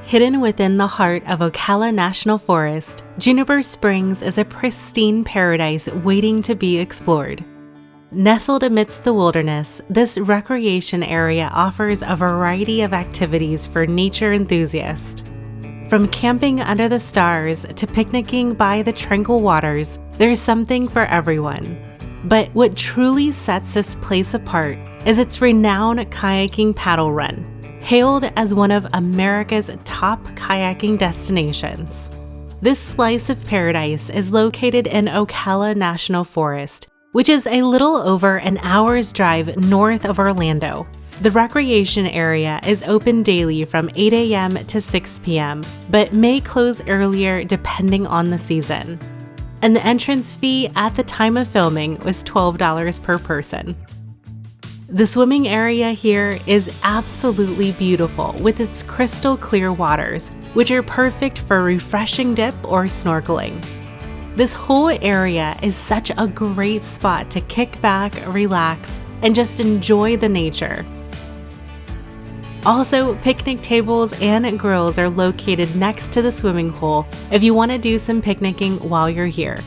Hidden within the heart of Ocala National Forest, Juniper Springs is a pristine paradise waiting to be explored. Nestled amidst the wilderness, this recreation area offers a variety of activities for nature enthusiasts. From camping under the stars to picnicking by the tranquil waters, there's something for everyone. But what truly sets this place apart is its renowned kayaking paddle run, hailed as one of America's top kayaking destinations. This slice of paradise is located in Ocala National Forest, which is a little over an hour's drive north of Orlando. The recreation area is open daily from 8 a.m. to 6 p.m., but may close earlier depending on the season. And the entrance fee at the time of filming was $12 per person. The swimming area here is absolutely beautiful with its crystal clear waters, which are perfect for a refreshing dip or snorkeling. This whole area is such a great spot to kick back, relax, and just enjoy the nature. Also, picnic tables and grills are located next to the swimming hole if you want to do some picnicking while you're here.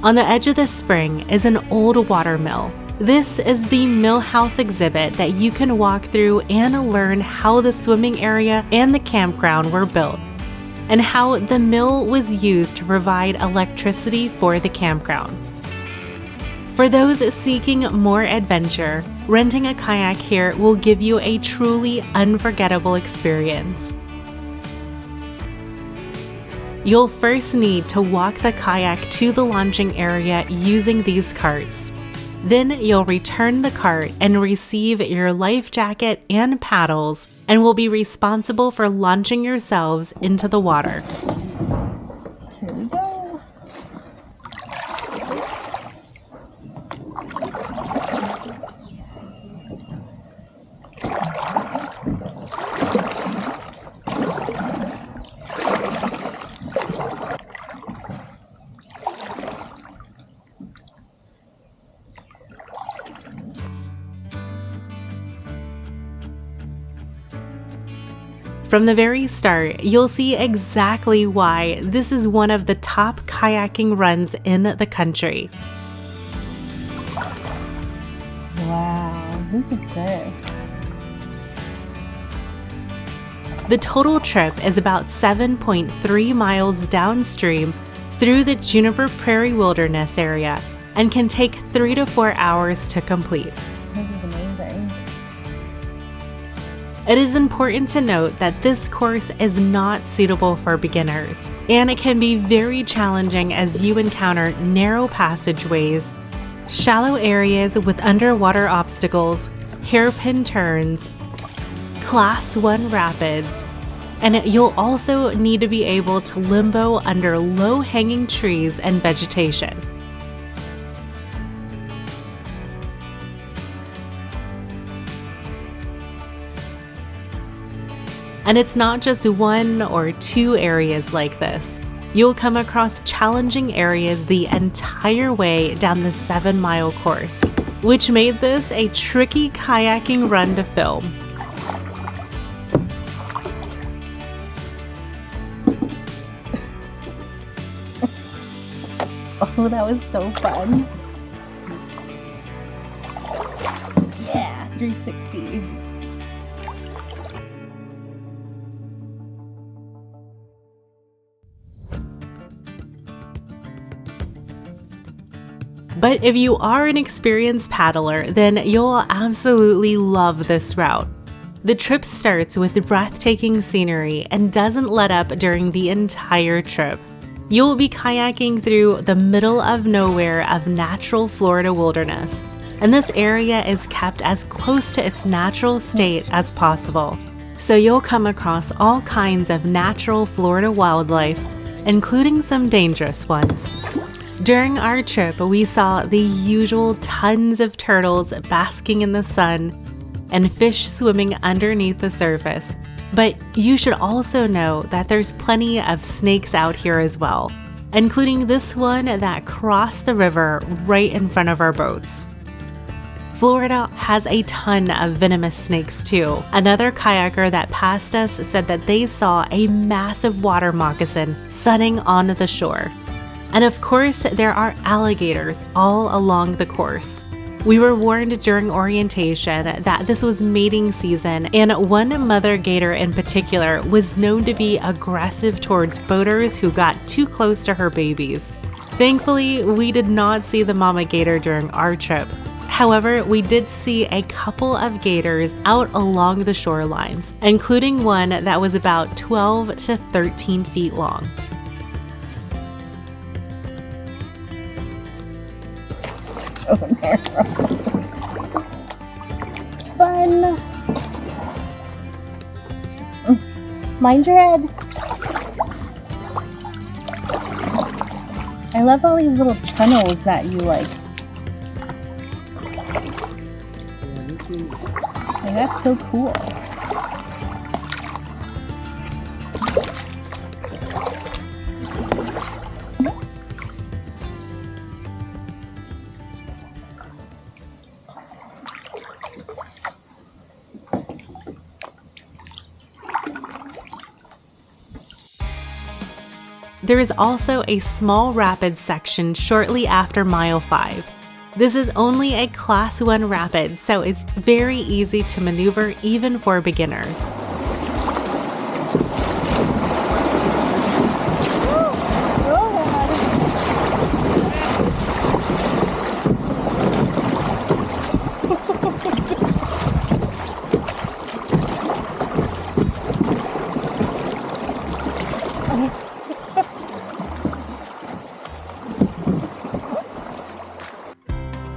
On the edge of the spring is an old water mill. This is the mill house exhibit that you can walk through and learn how the swimming area and the campground were built, and how the mill was used to provide electricity for the campground. For those seeking more adventure, renting a kayak here will give you a truly unforgettable experience. You'll first need to walk the kayak to the launching area using these carts. Then you'll return the cart and receive your life jacket and paddles, and will be responsible for launching yourselves into the water. Here we go. From the very start, you'll see exactly why this is one of the top kayaking runs in the country. Wow, look at this. The total trip is about 7.3 miles downstream through the Juniper Prairie Wilderness area and can take 3 to 4 hours to complete. This is amazing. It is important to note that this course is not suitable for beginners, and it can be very challenging as you encounter narrow passageways, shallow areas with underwater obstacles, hairpin turns, Class 1 rapids, and you'll also need to be able to limbo under low-hanging trees and vegetation. And it's not just 1 or 2 areas like this. You'll come across challenging areas the entire way down the 7-mile course, which made this a tricky kayaking run to film. Oh, that was so fun. Yeah, 360. But if you are an experienced paddler, then you'll absolutely love this route. The trip starts with breathtaking scenery and doesn't let up during the entire trip. You'll be kayaking through the middle of nowhere of natural Florida wilderness, and this area is kept as close to its natural state as possible. So you'll come across all kinds of natural Florida wildlife, including some dangerous ones. During our trip, we saw the usual tons of turtles basking in the sun and fish swimming underneath the surface. But you should also know that there's plenty of snakes out here as well, including this one that crossed the river right in front of our boats. Florida has a ton of venomous snakes too. Another kayaker that passed us said that they saw a massive water moccasin sunning on the shore. And of course, there are alligators all along the course. We were warned during orientation that this was mating season, and one mother gator in particular was known to be aggressive towards boaters who got too close to her babies. Thankfully, we did not see the mama gator during our trip. However, we did see a couple of gators out along the shorelines, including one that was about 12 to 13 feet long. So narrow. Fun. Mind your head. I love all these little tunnels that you like. Like, that's so cool. There is also a small rapid section shortly after mile 5. This is only a Class 1 rapid, so it's very easy to maneuver even for beginners.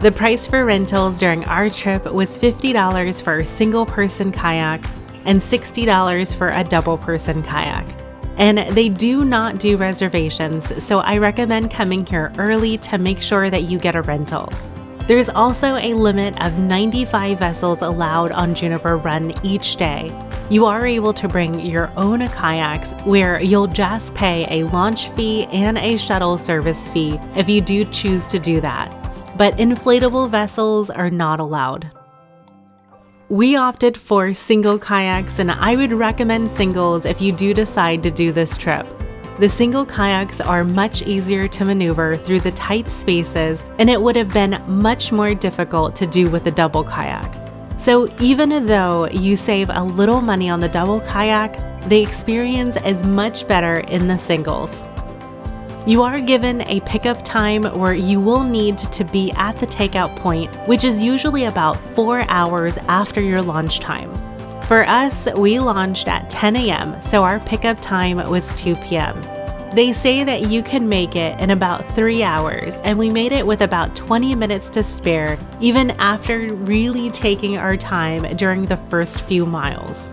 The price for rentals during our trip was $50 for a single-person kayak and $60 for a double-person kayak. And they do not do reservations, so I recommend coming here early to make sure that you get a rental. There's also a limit of 95 vessels allowed on Juniper Run each day. You are able to bring your own kayaks, where you'll just pay a launch fee and a shuttle service fee if you do choose to do that. But inflatable vessels are not allowed. We opted for single kayaks, and I would recommend singles if you do decide to do this trip. The single kayaks are much easier to maneuver through the tight spaces, and it would have been much more difficult to do with a double kayak. So even though you save a little money on the double kayak, the experience is much better in the singles. You are given a pickup time where you will need to be at the takeout point, which is usually about 4 hours after your launch time. For us, we launched at 10 a.m., so our pickup time was 2 p.m. They say that you can make it in about 3 hours, and we made it with about 20 minutes to spare, even after really taking our time during the first few miles.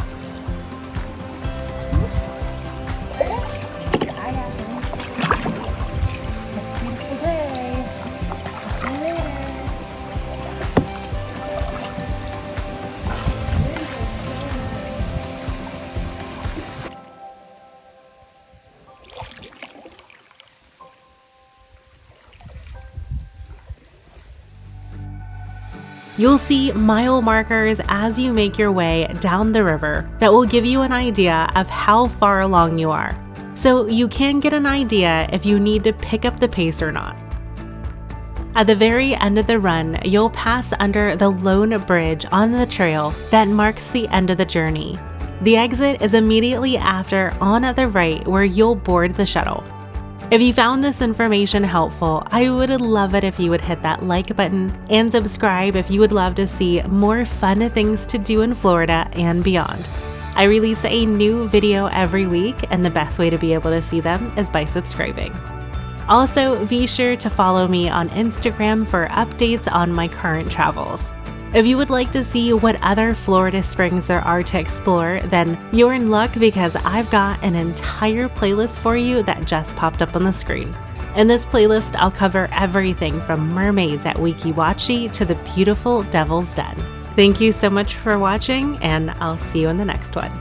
You'll see mile markers as you make your way down the river that will give you an idea of how far along you are, so you can get an idea if you need to pick up the pace or not. At the very end of the run, you'll pass under the lone bridge on the trail that marks the end of the journey. The exit is immediately after on the right, where you'll board the shuttle. If you found this information helpful, I would love it if you would hit that like button and subscribe if you would love to see more fun things to do in Florida and beyond. I release a new video every week, and the best way to be able to see them is by subscribing. Also, be sure to follow me on Instagram for updates on my current travels. If you would like to see what other Florida springs there are to explore, then you're in luck, because I've got an entire playlist for you that just popped up on the screen. In this playlist, I'll cover everything from mermaids at Weeki Wachee to the beautiful Devil's Den. Thank you so much for watching, and I'll see you in the next one.